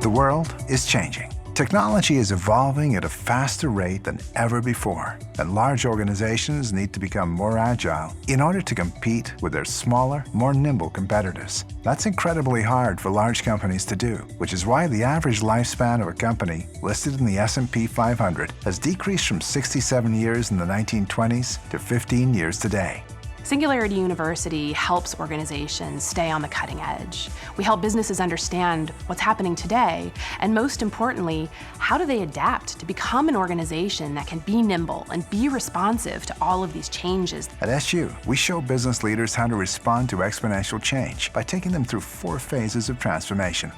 The world is changing. Technology is evolving at a faster rate than ever before, and large organizations need to become more agile in order to compete with their smaller, more nimble competitors. That's incredibly hard for large companies to do, which is why the average lifespan of a company listed in the S&P 500 has decreased from 67 years in the 1920s to 15 years today. Singularity University helps organizations stay on the cutting edge. We help businesses understand what's happening today, and most importantly, how do they adapt to become an organization that can be nimble and be responsive to all of these changes. At SU, we show business leaders how to respond to exponential change by taking them through 4 phases of transformation: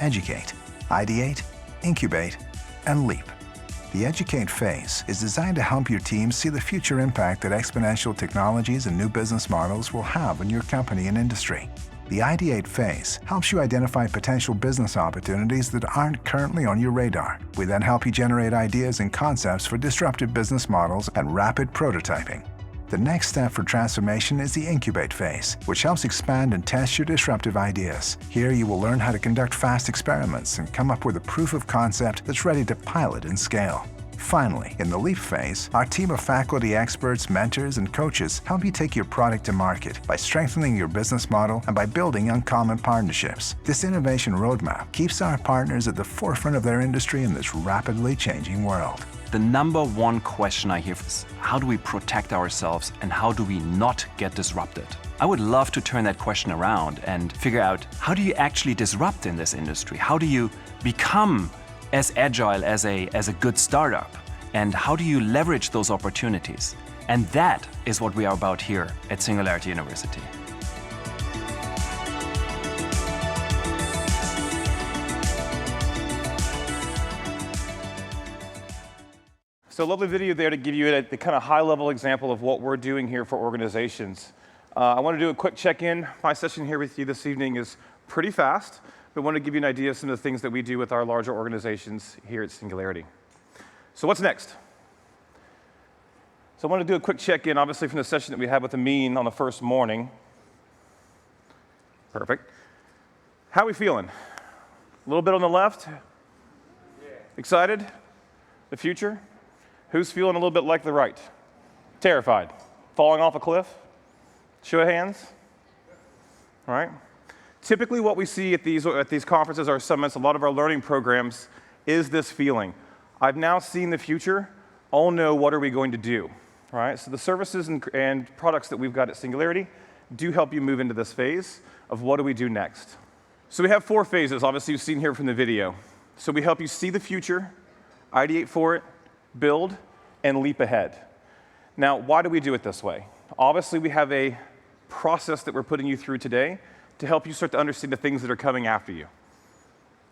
educate, ideate, incubate, and leap. The Educate phase is designed to help your team see the future impact that exponential technologies and new business models will have on your company and industry. The Ideate phase helps you identify potential business opportunities that aren't currently on your radar. We then help you generate ideas and concepts for disruptive business models and rapid prototyping. The next step for transformation is the Incubate phase, which helps expand and test your disruptive ideas. Here you will learn how to conduct fast experiments and come up with a proof of concept that's ready to pilot and scale. Finally, in the Leap phase, our team of faculty experts, mentors, and coaches help you take your product to market by strengthening your business model and by building uncommon partnerships. This innovation roadmap keeps our partners at the forefront of their industry in this rapidly changing world. The number one question I hear is, how do we protect ourselves and how do we not get disrupted? I would love to turn that question around and figure out, how do you actually disrupt in this industry? How do you become as agile as a good startup? And how do you leverage those opportunities? And that is what we are about here at Singularity University. So a lovely video there to give you the kind of high-level example of what we're doing here for organizations. I want to do a quick check-in. My session here with you this evening is pretty fast, but I want to give you an idea of some of the things that we do with our larger organizations here at Singularity. So what's next? So I want to do a quick check-in, obviously, from the session that we had with Amin on the first morning. Perfect. How are we feeling? A little bit on the left? Yeah. Excited? The future? Who's feeling a little bit like the right? Terrified? Falling off a cliff? Show of hands? All right. Typically what we see at these conferences, our summits, a lot of our learning programs, is this feeling. I've now seen the future. Oh no, what are we going to do? All right. So the services and products that we've got at Singularity do help you move into this phase of what do we do next. So we have 4 phases, obviously you've seen here from the video. So we help you see the future, ideate for it, build, and leap ahead. Now, why do we do it this way? Obviously, we have a process that we're putting you through today to help you start to understand the things that are coming after you.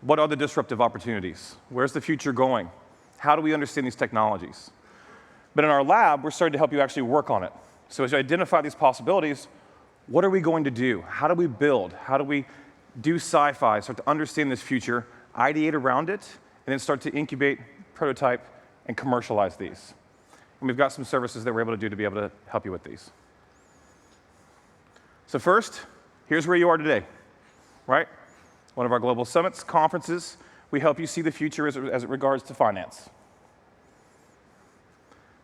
What are the disruptive opportunities? Where's the future going? How do we understand these technologies? But in our lab, we're starting to help you actually work on it. So as you identify these possibilities, what are we going to do? How do we build? How do we do sci-fi, start to understand this future, ideate around it, and then start to incubate, prototype, and commercialize these. And we've got some services that we're able to do to be able to help you with these. So first, here's where you are today, right? One of our global summits, conferences, we help you see the future as it regards to finance.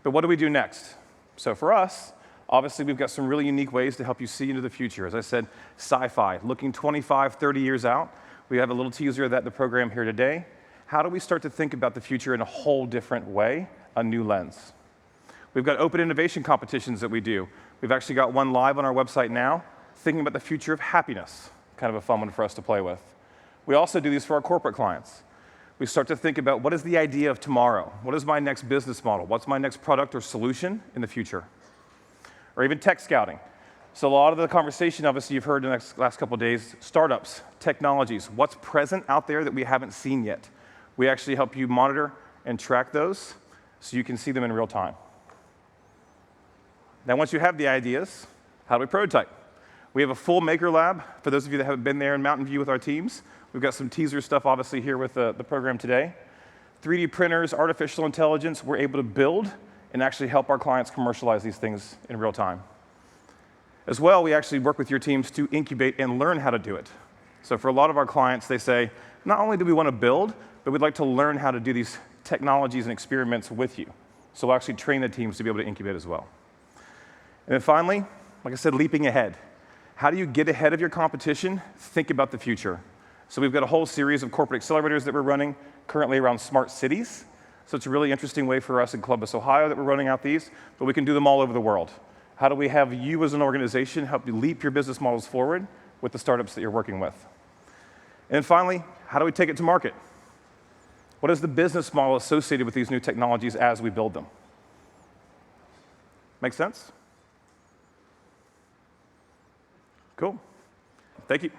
But what do we do next? So for us, obviously we've got some really unique ways to help you see into the future. As I said, sci-fi, looking 25, 30 years out. We have a little teaser of that in the program here today. How do we start to think about the future in a whole different way, a new lens? We've got open innovation competitions that we do. We've actually got one live on our website now, thinking about the future of happiness, kind of a fun one for us to play with. We also do these for our corporate clients. We start to think about what is the idea of tomorrow? What is my next business model? What's my next product or solution in the future? Or even tech scouting. So a lot of the conversation, obviously, you've heard in the last couple of days, startups, technologies, what's present out there that we haven't seen yet. We actually help you monitor and track those so you can see them in real time. Now, once you have the ideas, how do we prototype? We have a full maker lab. For those of you that haven't been there in Mountain View with our teams, we've got some teaser stuff, obviously, here with the program today. 3D printers, artificial intelligence, we're able to build and actually help our clients commercialize these things in real time. As well, we actually work with your teams to incubate and learn how to do it. So for a lot of our clients, they say, not only do we want to build, but we'd like to learn how to do these technologies and experiments with you. So we'll actually train the teams to be able to incubate as well. And then finally, like I said, leaping ahead. How do you get ahead of your competition? Think about the future. So we've got a whole series of corporate accelerators that we're running currently around smart cities. So it's a really interesting way for us in Columbus, Ohio that we're running out these, but we can do them all over the world. How do we have you as an organization help you leap your business models forward with the startups that you're working with? And then finally, how do we take it to market? What is the business model associated with these new technologies as we build them? Make sense? Cool. Thank you.